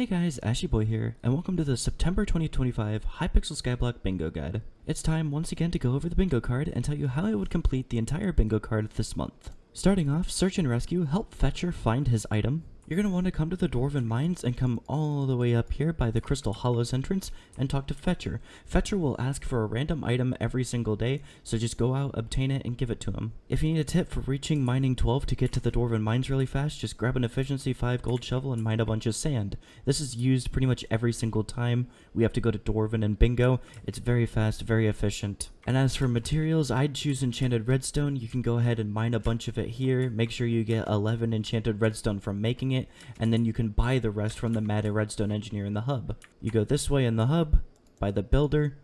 Hey guys, Ashyboy here, and welcome to the September 2025 Hypixel Skyblock Bingo Guide. It's time once again to go over the bingo card and tell you how I would complete the entire bingo card this month. Starting off, search and rescue, help Fetcher find his item. You're going to want to come to the Dwarven Mines and come all the way up here by the Crystal Hollows entrance and talk to Fetcher. Fetcher will ask for a random item every single day, so just go out, obtain it, and give it to him. If you need a tip for reaching mining 12 to get to the Dwarven Mines really fast, just grab an efficiency 5 gold shovel and mine a bunch of sand. This is used pretty much every single time we have to go to Dwarven and bingo. It's very fast, very efficient. And as for materials, I'd choose enchanted redstone. You can go ahead and mine a bunch of it here. Make sure you get 11 enchanted redstone from making it, and then you can buy the rest from the Mad Redstone Engineer in the hub. You go this way in the hub, buy the builder,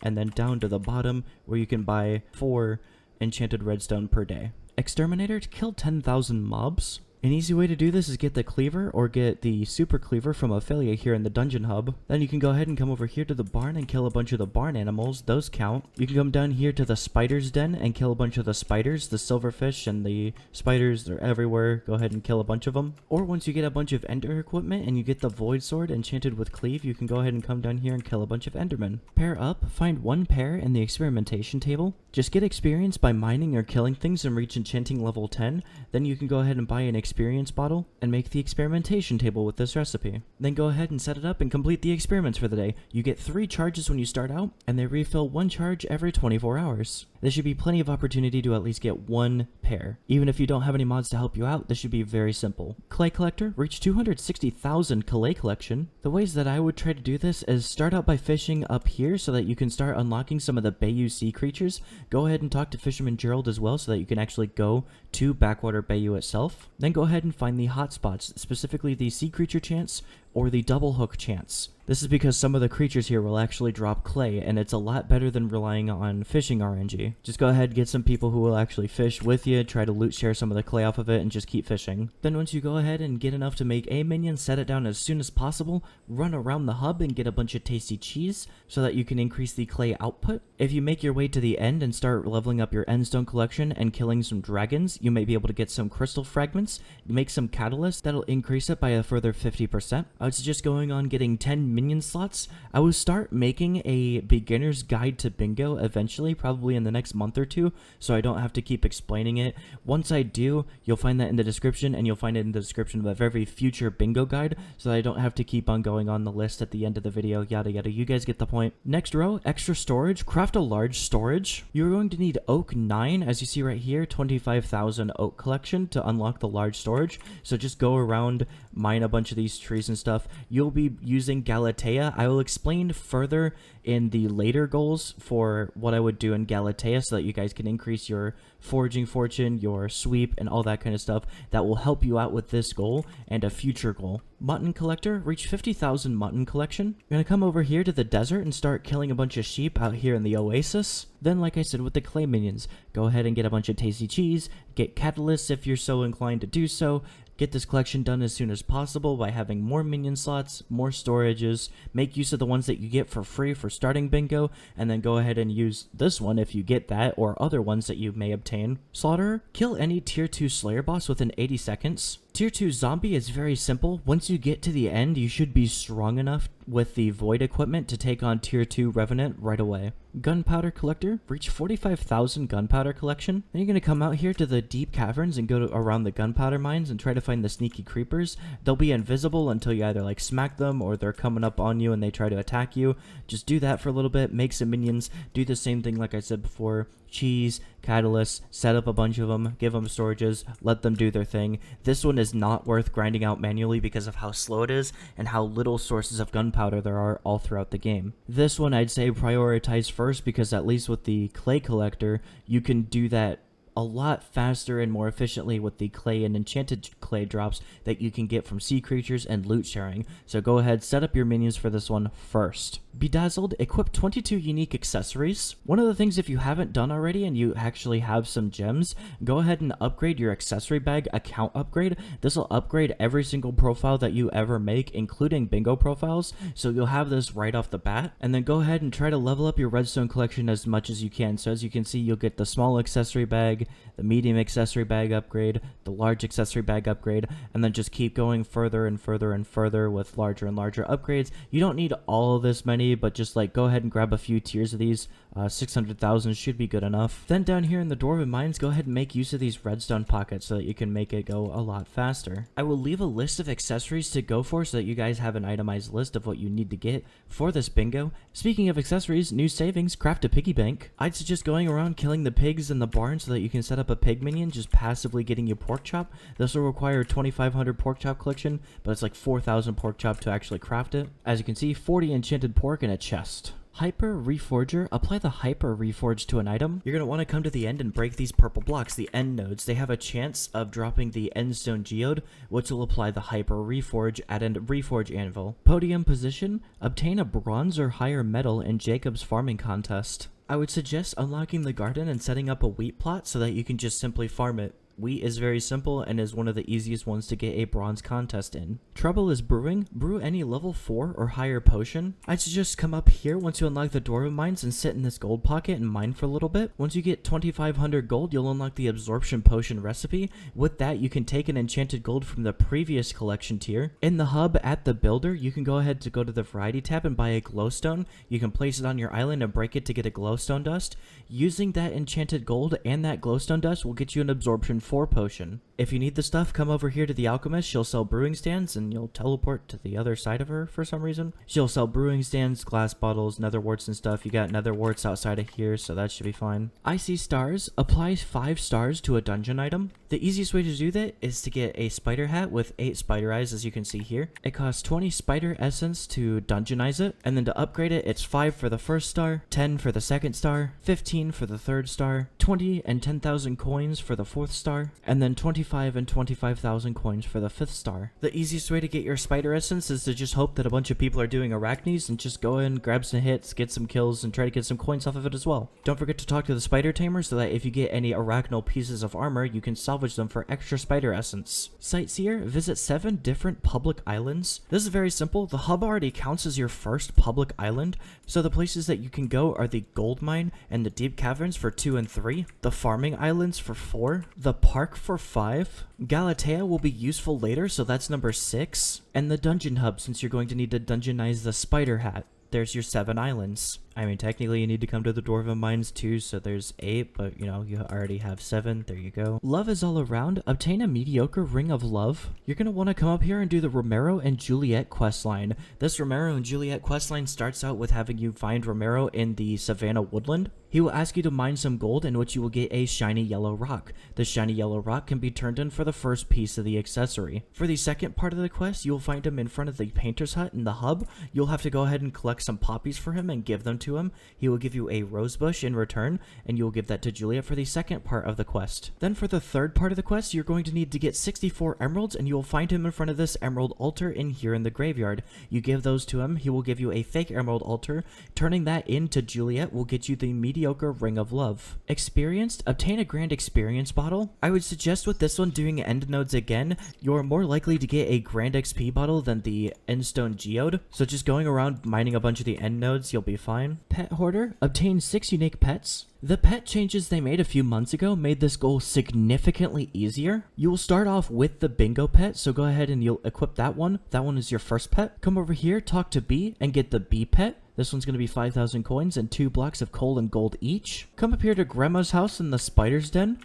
and then down to the bottom where you can buy 4 enchanted redstone per day. Exterminator to kill 10,000 mobs. An easy way to do this is get the cleaver or get the super cleaver from Ophelia here in the dungeon hub. Then you can go ahead and come over here to the barn and kill a bunch of the barn animals. Those count. You can come down here to the spider's den and kill a bunch of the spiders. The silverfish and the spiders, they're everywhere. Go ahead and kill a bunch of them. Or once you get a bunch of ender equipment and you get the void sword enchanted with cleave, you can go ahead and come down here and kill a bunch of endermen. Pair up, find 1 pair in the experimentation table. Just get experience by mining or killing things and reach enchanting level 10. Then you can go ahead and buy an experience bottle and make the experimentation table with this recipe. Then go ahead and set it up and complete the experiments for the day. You get 3 charges when you start out, and they refill 1 charge every 24 hours. There should be plenty of opportunity to at least get 1 pair. Even if you don't have any mods to help you out, this should be very simple. Clay collector, reach 260,000 clay collection. The ways that I would try to do this is start out by fishing up here so that you can start unlocking some of the Bayou Sea creatures. Go ahead and talk to Fisherman Gerald as well so that you can actually go to Backwater Bayou itself. Then go ahead and find the hotspots, specifically the sea creature chance or the double hook chance. This is because some of the creatures here will actually drop clay, and it's a lot better than relying on fishing RNG. Just go ahead and get some people who will actually fish with you, try to loot share some of the clay off of it, and just keep fishing. Then once you go ahead and get enough to make a minion, set it down as soon as possible, run around the hub and get a bunch of tasty cheese so that you can increase the clay output. If you make your way to the end and start leveling up your endstone collection and killing some dragons, you may be able to get some crystal fragments, make some catalyst that'll increase it by a further 50%. I would suggest going on getting 10 minion slots. I will start making a beginner's guide to bingo eventually, probably in the next month or 2, so I don't have to keep explaining it. Once I do, you'll find that in the description, and you'll find it in the description of every future bingo guide, so that I don't have to keep on going on the list at the end of the video, yada yada. You guys get the point. Next row, extra storage. Craft a large storage. You're going to need oak 9, as you see right here, 25,000 oak collection to unlock the large storage. So just go around, mine a bunch of these trees and stuff. You'll be using Galatea. I will explain further in the later goals for what I would do in Galatea so that you guys can increase your foraging fortune, your sweep, and all that kind of stuff that will help you out with this goal and a future goal. Mutton collector, reach 50,000 mutton collection. You're gonna come over here to the desert and start killing a bunch of sheep out here in the oasis. Then, like I said with the clay minions, go ahead and get a bunch of tasty cheese, get catalysts if you're so inclined to do so. Get this collection done as soon as possible by having more minion slots, more storages, make use of the ones that you get for free for starting bingo, and then go ahead and use this one if you get that, or other ones that you may obtain. Slaughterer, kill any tier 2 slayer boss within 80 seconds. Tier 2 zombie is very simple. Once you get to the end, you should be strong enough with the void equipment to take on tier 2 revenant right away. Gunpowder collector, reach 45,000 gunpowder collection. Then you're going to come out here to the deep caverns and go around the gunpowder mines and try to find the sneaky creepers. They'll be invisible until you either like smack them or they're coming up on you and they try to attack you. Just do that for a little bit, make some minions, do the same thing like I said before. Cheese, catalysts, set up a bunch of them, give them storages, let them do their thing. This one is not worth grinding out manually because of how slow it is and how little sources of gunpowder there are all throughout the game. This one I'd say prioritize first because at least with the clay collector, you can do that a lot faster and more efficiently with the clay and enchanted clay drops that you can get from sea creatures and loot sharing. So go ahead, set up your minions for this one first. Bedazzled, equip 22 unique accessories. One of the things, if you haven't done already and you actually have some gems, go ahead and upgrade your accessory bag account upgrade. This will upgrade every single profile that you ever make, including bingo profiles, so you'll have this right off the bat. And then go ahead and try to level up your redstone collection as much as you can. So as you can see, you'll get the small accessory bag, bag, the medium accessory bag upgrade, the large accessory bag upgrade, and then just keep going further and further and further with larger and larger upgrades. You don't need all of this many, but just like go ahead and grab a few tiers of these. 600,000 should be good enough. Then down here in the Dwarven Mines, go ahead and make use of these redstone pockets so that you can make it go a lot faster. I will leave a list of accessories to go for so that you guys have an itemized list of what you need to get for this bingo. Speaking of accessories, new savings, craft a Piggy Bank. I'd suggest going around killing the pigs in the barn so that you can set up a pig minion, just passively getting you pork chop. This will require 2,500 pork chop collection, but it's like 4,000 pork chop to actually craft it. As you can see, 40 enchanted pork in a chest. Hyper Reforger. Apply the Hyper Reforge to an item. You're going to want to come to the end and break these purple blocks, the end nodes. They have a chance of dropping the Endstone Geode, which will apply the Hyper Reforge at a Reforge Anvil. Podium position. Obtain a bronze or higher medal in Jacob's farming contest. I would suggest unlocking the garden and setting up a wheat plot so that you can just simply farm it. Wheat is very simple and is one of the easiest ones to get a bronze contest in. Trouble is brewing. Brew any level 4 or higher potion. I'd suggest come up here once you unlock the Dwarven Mines and sit in this gold pocket and mine for a little bit. Once you get 2,500 gold, you'll unlock the absorption potion recipe. With that, you can take an enchanted gold from the previous collection tier. In the hub at the builder, you can go ahead to go to the variety tab and buy a glowstone. You can place it on your island and break it to get a glowstone dust. Using that enchanted gold and that glowstone dust will get you an absorption 4 potion. If you need the stuff, come over here to the alchemist. She'll sell brewing stands and you'll teleport to the other side of her for some reason. She'll sell brewing stands, glass bottles, nether warts and stuff. You got nether warts outside of here, so that should be fine. I see stars. Apply 5 stars to a dungeon item. The easiest way to do that is to get a spider hat with 8 spider eyes, as you can see here. It costs 20 spider essence to dungeonize it, and then to upgrade it, it's 5 for the first star, 10 for the second star, 15 for the third star, 20 and 10,000 coins for the fourth star, and then 25 and 25,000 coins for the 5th star. The easiest way to get your spider essence is to just hope that a bunch of people are doing arachnes and just go in, grab some hits, get some kills, and try to get some coins off of it as well. Don't forget to talk to the spider tamer so that if you get any arachnal pieces of armor, you can salvage them for extra spider essence. Sightseer, visit 7 different public islands. This is very simple. The hub already counts as your first public island, so the places that you can go are the gold mine and the deep caverns for 2 and 3, the farming islands for 4, the park for 5, Galatea will be useful later, so that's number 6, and the dungeon hub, since you're going to need to dungeonize the spider hat. There's your 7 islands. I mean, technically you need to come to the Dwarven Mines too, so there's 8, but you know, you already have 7. There you go. Love is all around. Obtain a Mediocre Ring of Love. You're going to want to come up here and do the Romero and Juliet questline. This Romero and Juliet questline starts out with having you find Romero in the Savannah Woodland. He will ask you to mine some gold, in which you will get a shiny yellow rock. The shiny yellow rock can be turned in for the first piece of the accessory. For the second part of the quest, you'll find him in front of the painter's hut in the hub. You'll have to go ahead and collect some poppies for him and give them to him. He will give you a rose bush in return, and you will give that to Juliet for the second part of the quest. Then for the third part of the quest, you're going to need to get 64 emeralds, and you will find him in front of this emerald altar in here in the graveyard. You give those to him, he will give you a fake emerald altar. Turning that into Juliet will get you the Mediocre Ring of Love. Experienced, obtain a grand experience bottle. I would suggest with this one doing end nodes again. You're more likely to get a grand XP bottle than the Endstone Geode, so just going around mining a bunch of the end nodes, you'll be fine. Pet Hoarder, obtain 6 unique pets. The pet changes they made a few months ago made this goal significantly easier. You will start off with the bingo pet, so go ahead and you'll equip that one. That one is your first pet. Come over here, talk to B, and get the bee pet. This one's going to be 5,000 coins and 2 blocks of coal and gold each. Come up here to Grandma's house in the spider's den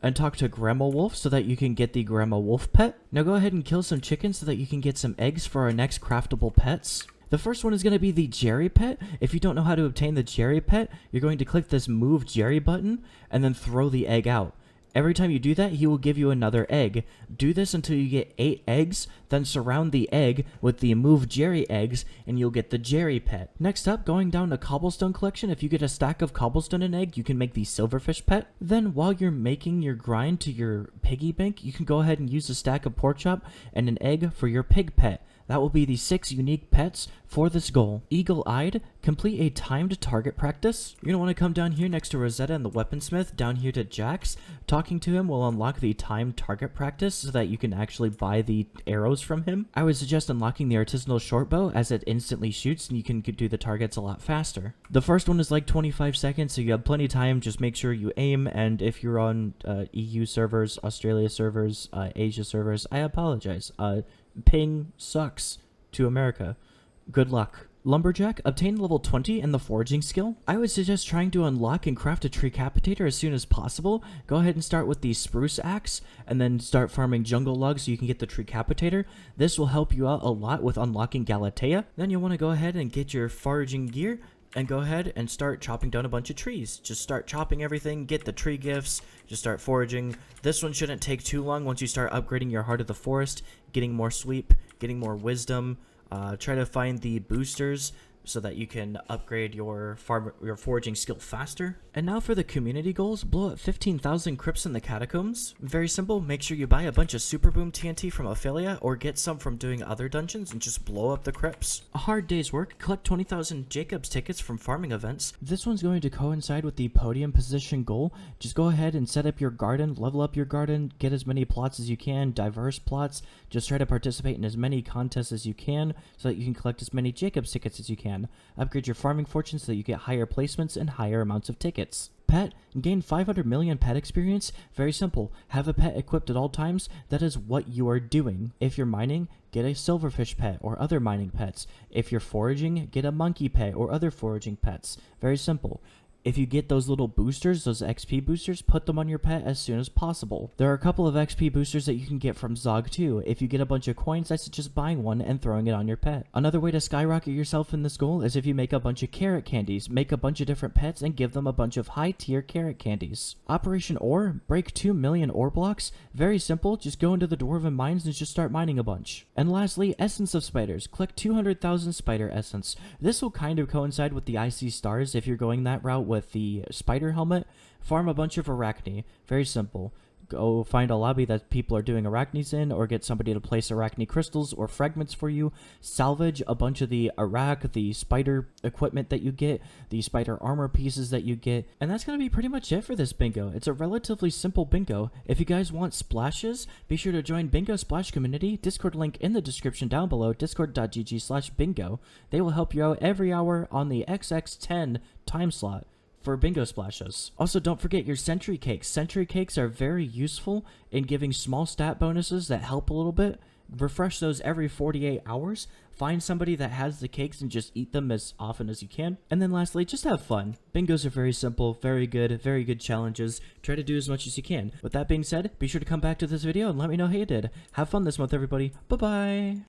and talk to Grandma Wolf so that you can get the Grandma Wolf pet. Now go ahead and kill some chickens so that you can get some eggs for our next craftable pets. The first one is going to be the Jerry pet. If you don't know how to obtain the Jerry pet, you're going to click this Move Jerry button and then throw the egg out. Every time you do that, he will give you another egg. Do this until you get 8 eggs, then surround the egg with the Move Jerry eggs, and you'll get the Jerry pet. Next up, going down to Cobblestone Collection, if you get a stack of cobblestone and egg, you can make the Silverfish pet. Then, while you're making your grind to your Piggy Bank, you can go ahead and use a stack of pork chop and an egg for your pig pet. That will be the 6 unique pets for this goal. Eagle-eyed, complete a timed target practice. You're going to want to come down here next to Rosetta and the weaponsmith, down here to Jax. Talking to him will unlock the timed target practice so that you can actually buy the arrows from him. I would suggest unlocking the artisanal shortbow as it instantly shoots and you can do the targets a lot faster. The first one is like 25 seconds, so you have plenty of time. Just make sure you aim, and if you're on EU servers, Australia servers, Asia servers, I apologize. Ping sucks to America. Good luck. Lumberjack, obtain level 20 in the foraging skill. I would suggest trying to unlock and craft a tree capitator as soon as possible. Go ahead and start with the spruce axe and then start farming jungle logs so you can get the tree capitator. This will help you out a lot with unlocking Galatea. Then you'll want to go ahead and get your foraging gear and go ahead and start chopping down a bunch of trees. Just start chopping everything, get the tree gifts, just start foraging. This one shouldn't take too long once you start upgrading your Heart of the Forest, getting more sweep, getting more wisdom. Try to find the boosters so that you can upgrade your foraging skill faster. And now for the community goals, blow up 15,000 crypts in the catacombs. Very simple, make sure you buy a bunch of Super Boom TNT from Affiliate or get some from doing other dungeons and just blow up the crypts. A hard day's work, collect 20,000 Jacob's tickets from farming events. This one's going to coincide with the podium position goal. Just go ahead and set up your garden, level up your garden, get as many plots as you can, diverse plots. Just try to participate in as many contests as you can so that you can collect as many Jacob's tickets as you can. Upgrade your farming fortune so that you get higher placements and higher amounts of tickets. Pet, gain 500 million pet experience. Very simple. Have a pet equipped at all times. That is what you are doing. If you're mining, get a silverfish pet or other mining pets. If you're foraging, get a monkey pet or other foraging pets. Very simple. If you get those little boosters, those XP boosters, put them on your pet as soon as possible. There are a couple of XP boosters that you can get from Zog too. If you get a bunch of coins, I suggest buying one and throwing it on your pet. Another way to skyrocket yourself in this goal is if you make a bunch of carrot candies. Make a bunch of different pets and give them a bunch of high tier carrot candies. Operation Ore, break 2 million ore blocks. Very simple, just go into the Dwarven Mines and just start mining a bunch. And lastly, Essence of Spiders. Collect 200,000 spider essence. This will kind of coincide with the IC stars if you're going that route with the spider helmet. Farm a bunch of arachne. Very simple. Go find a lobby that people are doing arachnes in, or get somebody to place arachne crystals or fragments for you. Salvage a bunch of the the spider equipment that you get, the spider armor pieces that you get, and that's going to be pretty much it for this bingo. It's a relatively simple bingo. If you guys want splashes, be sure to join Bingo Splash Community. Discord link in the description down below, discord.gg/bingo. They will help you out every hour on the XX10 time slot for bingo splashes. Also, don't forget your sentry cakes. Sentry cakes are very useful in giving small stat bonuses that help a little bit. Refresh those every 48 hours. Find somebody that has the cakes and just eat them as often as you can. And then lastly, just have fun. Bingos are very simple, very good challenges. Try to do as much as you can. With that being said, be sure to come back to this video and let me know how you did. Have fun this month, everybody. Bye-bye.